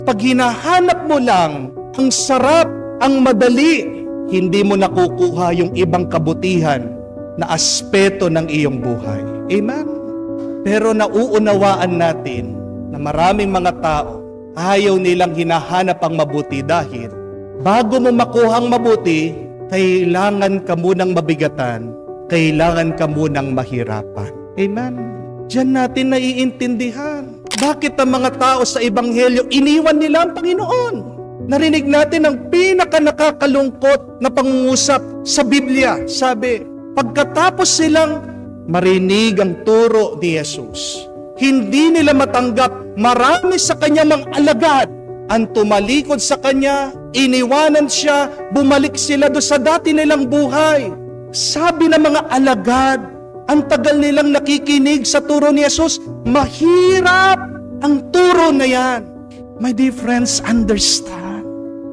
Pag hinahanap mo lang ang sarap, ang madali, hindi mo nakukuha yung ibang kabutihan na aspeto ng iyong buhay. Amen? Pero nauunawaan natin na maraming mga tao, ayaw nilang hinahanap ang mabuti dahil bago mo makuha ang mabuti, kailangan ka munang mabigatan, kailangan ka munang mahirapan. Amen? Diyan natin naiintindihan. Bakit ang mga tao sa Ebanghelyo, iniwan nila ang Panginoon? Narinig natin ang pinaka-nakakalungkot na pangungusap sa Biblia. Sabi, pagkatapos silang marinig ang turo ni Jesus, hindi nila matanggap, marami sa kanyang mga alagad ang tumalikod sa kanya, iniwanan siya, bumalik sila doon sa dati nilang buhay. Sabi ng mga alagad, ang tagal nilang nakikinig sa turo ni Jesus, mahirap ang turo na yan. My dear friends, understand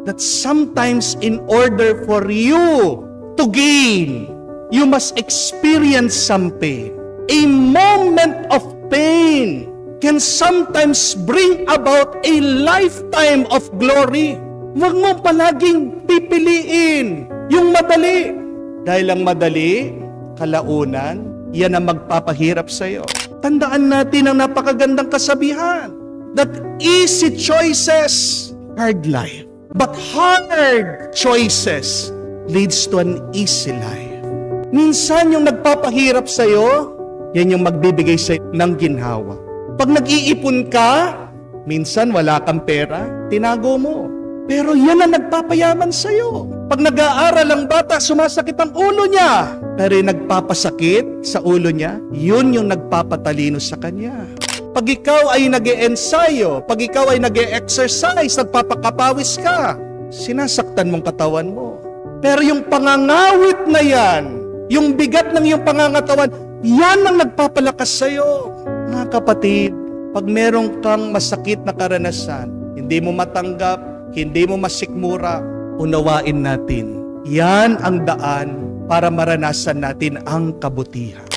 that sometimes in order for you to gain, you must experience some pain. A moment of pain can sometimes bring about a lifetime of glory. Huwag mo palaging pipiliin yung madali. Dahil ang madali, kalaunan, yan ang magpapahirap sa iyo. Tandaan natin ang napakagandang kasabihan that easy choices, hard life. But hard choices leads to an easy life. Minsan yung nagpapahirap sa iyo, yan yung magbibigay sa iyo ng ginhawa. Pag nag-iipon ka, minsan wala kang pera, tinago mo. Pero yan ang nagpapayaman sa iyo. Pag nag-aaral ang bata, sumasakit ang ulo niya. Pero yung nagpapasakit sa ulo niya, yun yung nagpapatalino sa kanya. Pag ikaw ay nag-e-ensayo, pag ikaw ay nag-e-exercise, nagpapakapawis ka, sinasaktan mong katawan mo. Pero yung pangangawit na yan, yung bigat ng iyong pangangatawan, yan ang nagpapalakas sa iyo. Mga kapatid, pag meron kang masakit na karanasan, hindi mo matanggap, hindi mo masikmura, unawain natin. Yan ang daan para maranasan natin ang kabutihan.